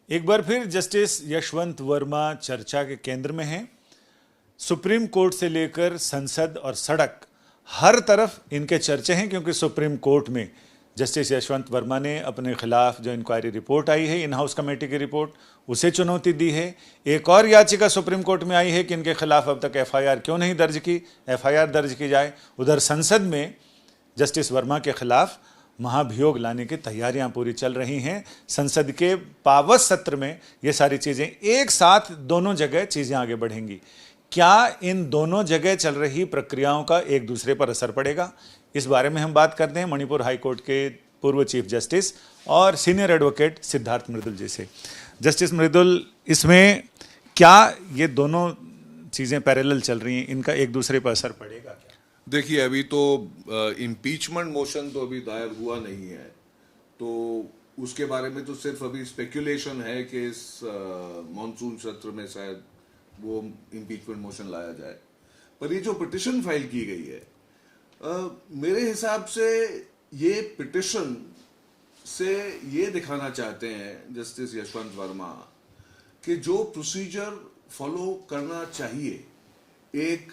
एक बार फिर जस्टिस यशवंत वर्मा चर्चा के केंद्र में हैं। सुप्रीम कोर्ट से लेकर संसद और सड़क, हर तरफ इनके चर्चे हैं, क्योंकि सुप्रीम कोर्ट में जस्टिस यशवंत वर्मा ने अपने खिलाफ जो इंक्वायरी रिपोर्ट आई है, इन हाउस कमेटी की रिपोर्ट, उसे चुनौती दी है। एक और याचिका सुप्रीम कोर्ट में आई है कि इनके खिलाफ अब तक एफआईआर क्यों नहीं दर्ज की, एफआईआर दर्ज की जाए। उधर संसद में जस्टिस वर्मा के खिलाफ महाभियोग लाने की तैयारियां पूरी चल रही हैं। संसद के पावत सत्र में ये सारी चीजें एक साथ, दोनों जगह चीजें आगे बढ़ेंगी। क्या इन दोनों जगह चल रही प्रक्रियाओं का एक दूसरे पर असर पड़ेगा, इस बारे में हम बात करते हैं मणिपुर हाईकोर्ट के पूर्व चीफ जस्टिस और सीनियर एडवोकेट सिद्धार्थ मृदुल जी से। जस्टिस मृदुल, इसमें क्या ये दोनों चीजें पैरेलल चल रही हैं, इनका एक दूसरे पर असर पड़ेगा क्या? देखिए, अभी तो इम्पीचमेंट मोशन तो अभी दायर हुआ नहीं है, तो उसके बारे में तो सिर्फ अभी स्पेक्यूलेशन है कि इस मॉनसून सत्र में शायद वो इम्पीचमेंट मोशन लाया जाए। पर ये जो पिटिशन फाइल की गई है, मेरे हिसाब से ये पिटिशन से ये दिखाना चाहते हैं जस्टिस यशवंत वर्मा कि जो प्रोसीजर फॉलो करना चाहिए एक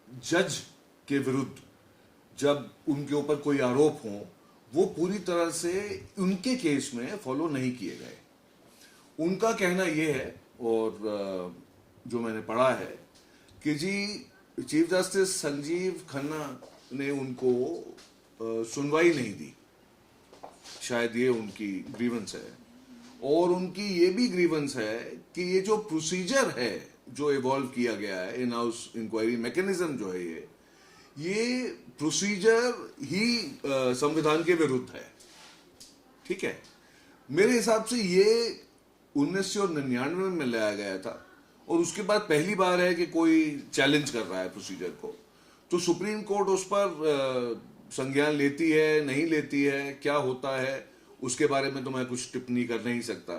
जज के विरुद्ध जब उनके ऊपर कोई आरोप हो, वो पूरी तरह से उनके केस में फॉलो नहीं किए गए। उनका कहना यह है, और जो मैंने पढ़ा है, कि जी चीफ जस्टिस संजीव खन्ना ने उनको सुनवाई नहीं दी, शायद ये उनकी ग्रीवेंस है। और उनकी ये भी ग्रीवेंस है कि ये जो प्रोसीजर है जो इवॉल्व किया गया है, इन हाउस इंक्वायरी मैकेनिज्म जो है, ये प्रोसीजर ही संविधान के विरुद्ध है। ठीक है, मेरे हिसाब से ये 1999 में लाया गया था और उसके बाद पहली बार है कि कोई चैलेंज कर रहा है प्रोसीजर को। तो सुप्रीम कोर्ट उस पर संज्ञान लेती है, नहीं लेती है, क्या होता है, उसके बारे में तो मैं कुछ टिप्पणी कर नहीं सकता।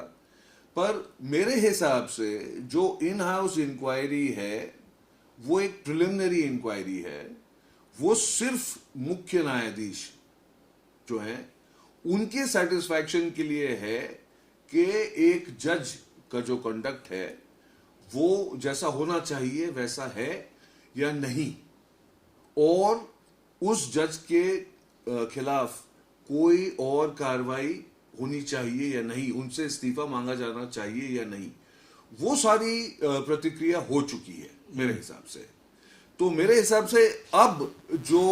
पर मेरे हिसाब से जो इन हाउस इंक्वायरी है वो एक प्रिलिमिनरी इंक्वायरी है। वो सिर्फ मुख्य न्यायाधीश जो हैं उनके सेटिस्फैक्शन के लिए है कि एक जज का जो कंडक्ट है वो जैसा होना चाहिए वैसा है या नहीं, और उस जज के खिलाफ कोई और कार्रवाई होनी चाहिए या नहीं, उनसे इस्तीफा मांगा जाना चाहिए या नहीं। वो सारी प्रतिक्रिया हो चुकी है मेरे हिसाब से। तो मेरे हिसाब से अब जो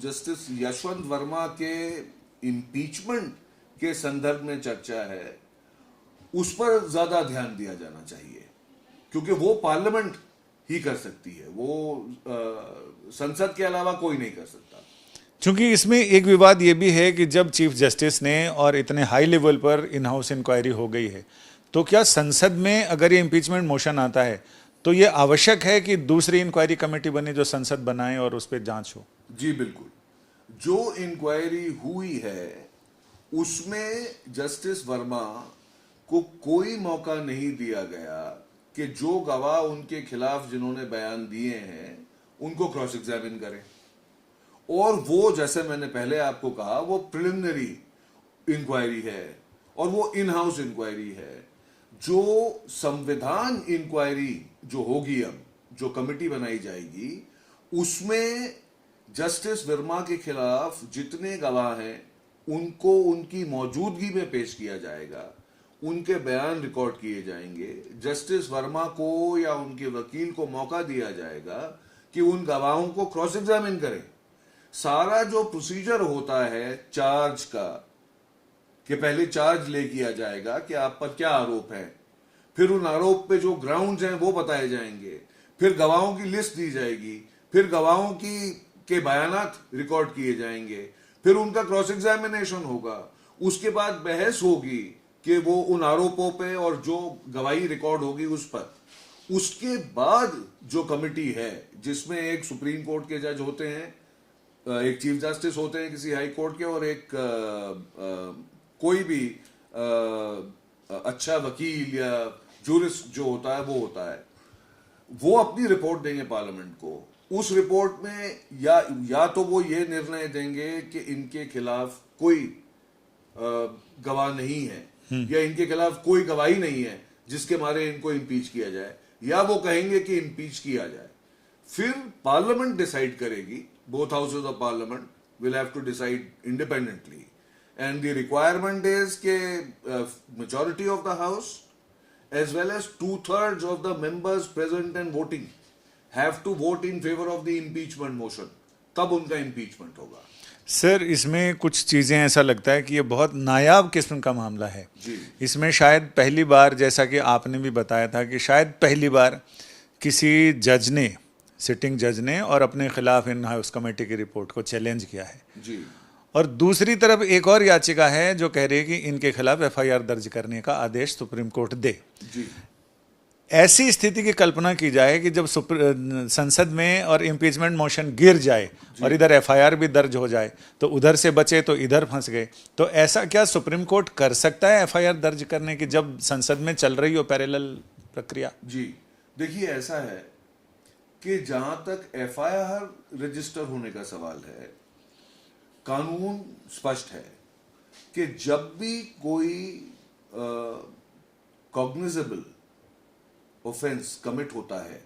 जस्टिस यशवंत वर्मा के इम्पीचमेंट के संदर्भ में चर्चा है, उस पर ज्यादा ध्यान दिया जाना चाहिए, क्योंकि वो पार्लियामेंट ही कर सकती है, वो संसद के अलावा कोई नहीं कर सकता। क्योंकि इसमें एक विवाद ये भी है कि जब चीफ जस्टिस ने और इतने हाई लेवल पर इन हाउस इंक्वायरी हो गई है, तो क्या संसद में अगर ये इम्पीचमेंट मोशन आता है तो ये आवश्यक है कि दूसरी इंक्वायरी कमेटी बने जो संसद बनाए और उस पर जांच हो? जी बिल्कुल। जो इंक्वायरी हुई है उसमें जस्टिस वर्मा को कोई मौका नहीं दिया गया कि जो गवाह उनके खिलाफ जिन्होंने बयान दिए हैं उनको क्रॉस एग्जामिन करें। और वो, जैसे मैंने पहले आपको कहा, वो प्रिलिमिनरी इंक्वायरी है और वो इन हाउस इंक्वायरी है। जो संविधान इंक्वायरी जो होगी, अब जो कमेटी बनाई जाएगी, उसमें जस्टिस वर्मा के खिलाफ जितने गवाह हैं उनको उनकी मौजूदगी में पेश किया जाएगा, उनके बयान रिकॉर्ड किए जाएंगे। जस्टिस वर्मा को या उनके वकील को मौका दिया जाएगा कि उन गवाहों को क्रॉस एग्जामिन करें। सारा जो प्रोसीजर होता है चार्ज का, कि पहले चार्ज ले किया जाएगा कि आप पर क्या आरोप है, फिर उन आरोप पे जो ग्राउंड्स हैं वो बताए जाएंगे, फिर गवाहों की लिस्ट दी जाएगी, फिर गवाहों के बयानात रिकॉर्ड किए जाएंगे, फिर उनका क्रॉस एग्जामिनेशन होगा, उसके बाद बहस होगी कि वो उन आरोपों पे और जो गवाही रिकॉर्ड होगी उस पर। उसके बाद जो कमेटी है जिसमें एक सुप्रीम कोर्ट के जज होते हैं, एक चीफ जस्टिस होते हैं किसी हाई कोर्ट के, और एक कोई भी अच्छा वकील या जूरिस्ट जो होता है वो होता है, वो अपनी रिपोर्ट देंगे पार्लियामेंट को। उस रिपोर्ट में या तो वो ये निर्णय देंगे कि इनके खिलाफ कोई गवाह नहीं है, या इनके खिलाफ कोई गवाही नहीं है जिसके मारे इनको इम्पीच किया जाए, या वो कहेंगे कि इम्पीच किया जाए, फिर पार्लियामेंट डिसाइड करेगी, both houses of parliament will have to decide independently, and the requirement is के majority of the house as well as 2/3 of the members present and voting have to vote in favor of the impeachment motion, तब उनका impeachment होगा। Sir, इसमें कुछ चीज़ें ऐसा लगता है कि ये बहुत नायाब किस्म का मामला है जी। इसमें शायद पहली बार, जैसा कि आपने भी बताया था कि शायद पहली बार किसी जज ने, सिटिंग जज ने, और अपने खिलाफ इन हाउस कमेटी की रिपोर्ट को चैलेंज किया है जी। और दूसरी तरफ एक और याचिका है जो कह रही है कि इनके खिलाफ एफआईआर दर्ज करने का आदेश सुप्रीम कोर्ट दे। जी। ऐसी स्थिति की कल्पना की जाए कि जब संसद में और इम्पीचमेंट मोशन गिर जाए और इधर एफआईआर भी दर्ज हो जाए तो उधर से बचे तो इधर फंस गए, तो ऐसा क्या सुप्रीम कोर्ट कर सकता है एफआईआर दर्ज करने की जब संसद में चल रही हो पैरेलल प्रक्रिया? जी, देखिए ऐसा है कि जहां तक एफआईआर रजिस्टर होने का सवाल है, कानून स्पष्ट है कि जब भी कोई कॉग्निजेबल ऑफेंस कमिट होता है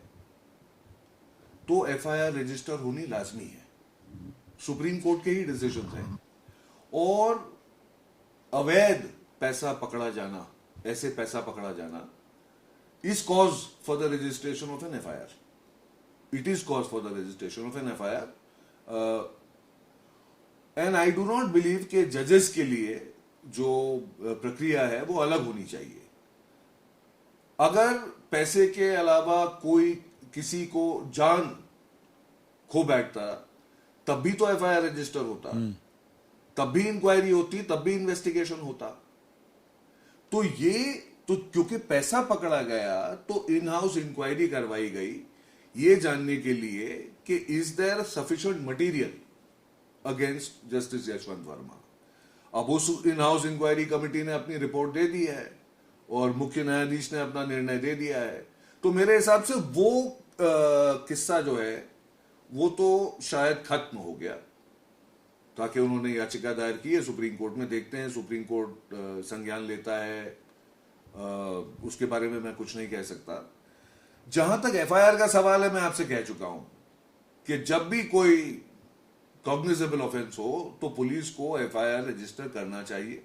तो एफआईआर रजिस्टर होनी लाजमी है। सुप्रीम कोर्ट के ही डिसीजन हैं। और अवैध पैसा पकड़ा जाना, ऐसे पैसा पकड़ा जाना is cause for the registration of an FIR. It is cause for the registration of an FIR. And I do not believe कि जजेस के लिए जो प्रक्रिया है वो अलग होनी चाहिए। अगर पैसे के अलावा कोई किसी को जान खो बैठता तब भी तो एफआईआर रजिस्टर होता, तब भी इंक्वायरी होती, तब भी इन्वेस्टिगेशन होता। तो ये तो क्योंकि पैसा पकड़ा गया तो इन हाउस इंक्वायरी करवाई गई ये जानने के लिए कि is there sufficient material against justice Yashwant Verma. अब उस इन हाउस इंक्वायरी कमेटी ने अपनी रिपोर्ट दे दी है और मुख्य न्यायाधीश ने अपना निर्णय दे दिया है। तो मेरे हिसाब से वो किस्सा जो है वो तो शायद खत्म हो गया, ताकि उन्होंने याचिका दायर की है सुप्रीम कोर्ट में। देखते हैं सुप्रीम कोर्ट संज्ञान लेता है, उसके बारे में मैं कुछ नहीं कह सकता। जहां तक एफआईआर का सवाल है, मैं आपसे कह चुका हूं कि जब भी कोई कॉग्निजेबल ऑफेंस हो तो पुलिस को एफआईआर रजिस्टर करना चाहिए।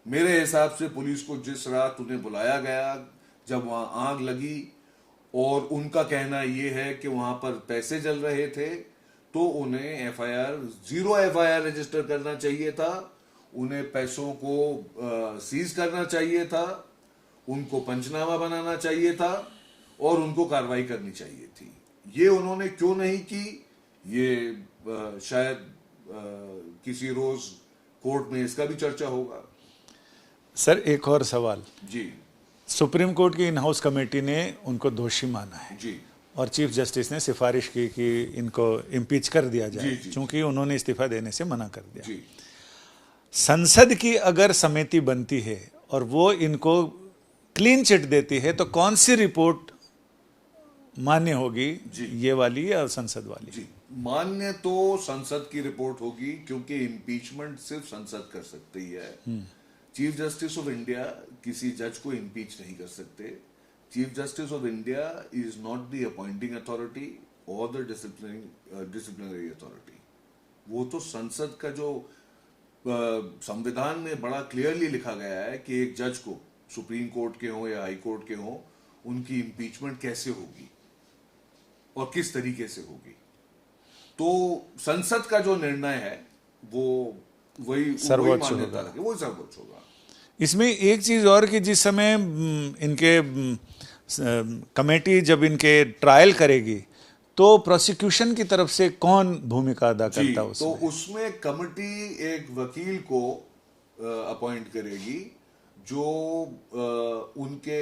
मेरे हिसाब से पुलिस को जिस रात उन्हें बुलाया गया जब वहां आग लगी और उनका कहना यह है कि वहां पर पैसे जल रहे थे, तो उन्हें जीरो एफआईआर रजिस्टर करना चाहिए था। उन्हें पैसों को सीज करना चाहिए था, उनको पंचनामा बनाना चाहिए था और उनको कार्रवाई करनी चाहिए थी। ये उन्होंने क्यों नहीं की, ये शायद किसी रोज कोर्ट में इसका भी चर्चा होगा। सर, एक और सवाल जी। सुप्रीम कोर्ट की इन हाउस कमेटी ने उनको दोषी माना है जी। और चीफ जस्टिस ने सिफारिश की कि इनको इम्पीच कर दिया जाए, क्योंकि उन्होंने इस्तीफा देने से मना कर दिया। जी। संसद की अगर समिति बनती है और वो इनको क्लीन चिट देती है तो कौन सी रिपोर्ट मान्य होगी, ये वाली या संसद वाली? जी, मान्य तो संसद की रिपोर्ट होगी, क्योंकि इम्पीचमेंट सिर्फ संसद कर सकती है। चीफ जस्टिस ऑफ इंडिया किसी जज को इम्पीच नहीं कर सकते। Chief justice of India is not the appointing authority और द डिसिप्लिनरी अथॉरिटी। वो तो संसद का जो संविधान में बड़ा क्लियरली लिखा गया है कि एक जज को, सुप्रीम कोर्ट के हो या हाई कोर्ट के हो, उनकी इम्पीचमेंट कैसे होगी और किस तरीके से होगी। तो संसद का जो निर्णय है वो वही सर्वोच्च मान्यता रखे, वो सर्वोच्च होगा। इसमें एक चीज और कि जिस समय इनके कमेटी जब इनके ट्रायल करेगी तो प्रोसिक्यूशन की तरफ से कौन भूमिका अदा करता है उसमें? तो उसमें कमेटी एक वकील को अपॉइंट करेगी जो उनके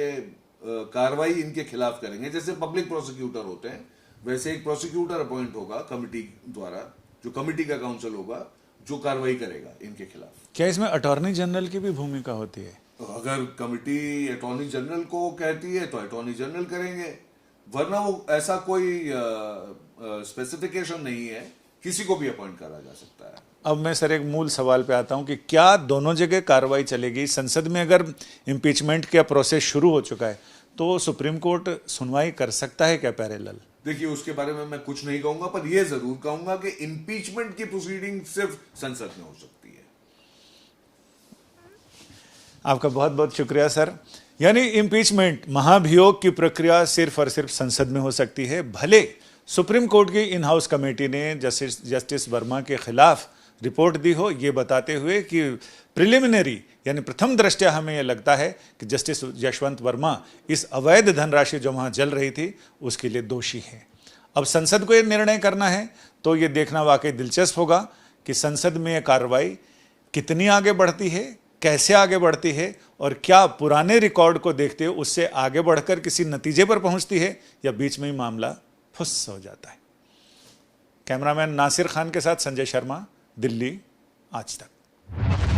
कार्रवाई इनके खिलाफ करेंगे। जैसे पब्लिक प्रोसिक्यूटर होते हैं, वैसे एक प्रोसिक्यूटर अपॉइंट होगा कमेटी द्वारा, जो कमेटी का काउंसिल होगा, जो कार्रवाई करेगा इनके खिलाफ। क्या इसमें अटॉर्नी जनरल की भी भूमिका होती है? अगर कमेटी अटॉर्नी जनरल को कहती है तो अटॉर्नी जनरल करेंगे, वरना वो ऐसा कोई स्पेसिफिकेशन नहीं है, किसी को भी अपॉइंट करा जा सकता है। अब मैं सर एक मूल सवाल पे आता हूं कि क्या दोनों जगह कार्रवाई चलेगी? संसद में अगर इम्पीचमेंट का प्रोसेस शुरू हो चुका है तो सुप्रीम कोर्ट सुनवाई कर सकता है क्या पैरेलल? देखिए, उसके बारे में मैं कुछ नहीं कहूंगा, पर यह जरूर कहूंगा कि इम्पीचमेंट की प्रोसीडिंग सिर्फ संसद में हो सकती है। आपका बहुत बहुत शुक्रिया सर। यानी इम्पीचमेंट महाभियोग की प्रक्रिया सिर्फ और सिर्फ संसद में हो सकती है। भले सुप्रीम कोर्ट की इन हाउस कमेटी ने जस्टिस वर्मा के खिलाफ रिपोर्ट दी हो, ये बताते हुए कि प्रिलिमिनरी यानी प्रथम दृष्टया हमें यह लगता है कि जस्टिस यशवंत वर्मा इस अवैध धनराशि जो वहाँ जल रही थी उसके लिए दोषी है। अब संसद को ये निर्णय करना है, तो ये देखना वाकई दिलचस्प होगा कि संसद में यह कार्रवाई कितनी आगे बढ़ती है, कैसे आगे बढ़ती है, और क्या पुराने रिकॉर्ड को देखते हुए उससे आगे बढ़कर किसी नतीजे पर पहुंचती है या बीच में ही मामला फुस हो जाता है। कैमरामैन नासिर खान के साथ संजय शर्मा, दिल्ली, आज तक।